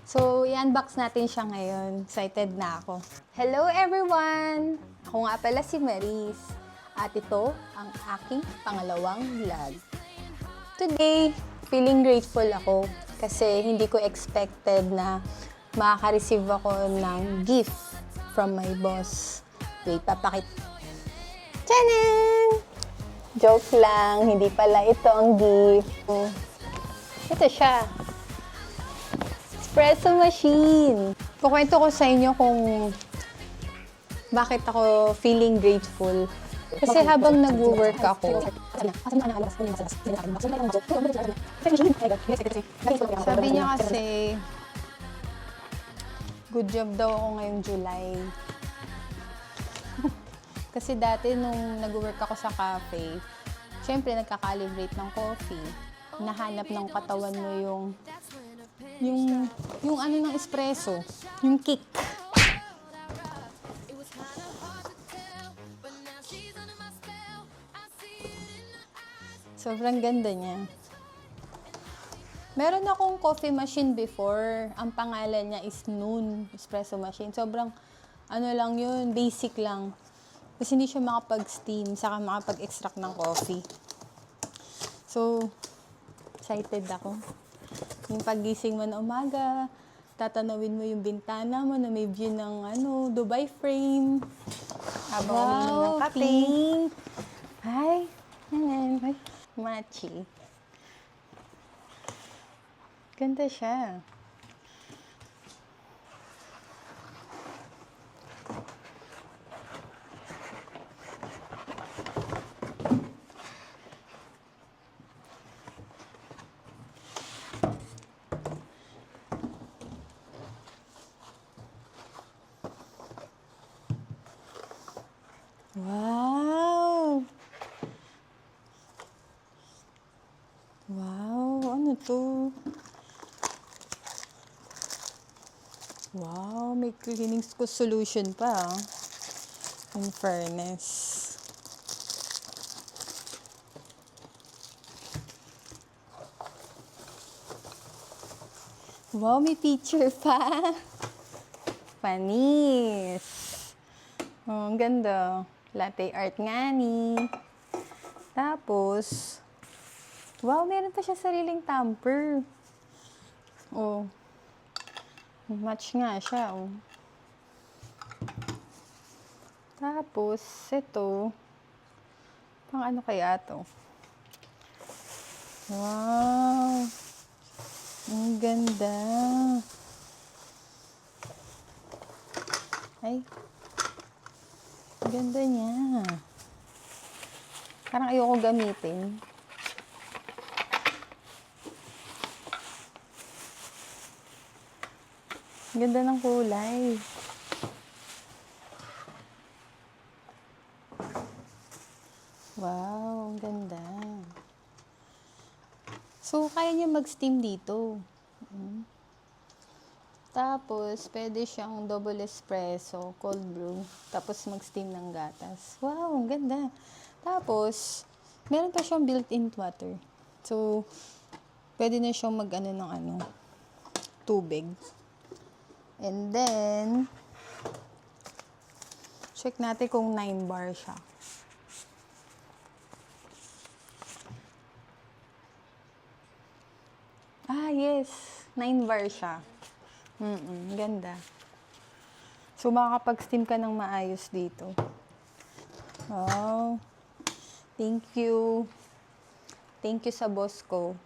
So, i-unbox natin siya ngayon. Excited na ako. Hello everyone! Ako nga pala si Maris. At ito ang aking pangalawang vlog. Today, feeling grateful ako kasi hindi ko expected na makaka-receive ako ng gift from my boss. Wait, papakit. Tchanan! Joke lang, hindi pala ito ang gift. Ito siya. Espresso machine. Kukwento ko sa inyo kung bakit ako feeling grateful. Kasi habang nag-work ako, sabi niya kasi, good job daw ako ngayong July. Kasi dati nung nag-work ako sa cafe, syempre nagka-calibrate ng coffee. Nahanap ng katawan mo yung ano ng espresso, yung kick. Sobrang ganda niya. Meron akong coffee machine before. Ang pangalan niya is Noon espresso machine. Sobrang ano lang yun, basic lang. Kasi hindi siya makapag-steam, saka makapag-extract ng coffee. So, excited ako. Yung pagising mo na umaga, tatanawin mo yung bintana mo na may view ng Dubai frame. Habang uminom ng kape. Pink. Hi. Ay, matchy. Ganda siya. Wow! Wow! Ano to? Wow! May cleaning solution pa. In fairness. Wow! May picture pa. Panis! Oh, ang ganda. Latte art nga ni. Tapos, wow, meron pa siya sariling tamper. Oh, match nga siya. Oh. Tapos, ito, pang ano kaya to? Wow, ang ganda. Ay, ganda niya. Parang ayoko gamitin. Ganda ng kulay. Wow, ang ganda. So, kaya niya mag-steam dito. Tapos, pwede siyang double espresso, cold brew. Tapos, mag-steam ng gatas. Wow, ang ganda. Tapos, meron pa siyang built-in water. So, pwede na siyang ng tubig. And then, check natin kung 9 bar siya. Ah, yes. 9 bar siya. Ganda. So, makakapag-steam ka ng maayos dito. Wow. Thank you. Thank you sa boss ko.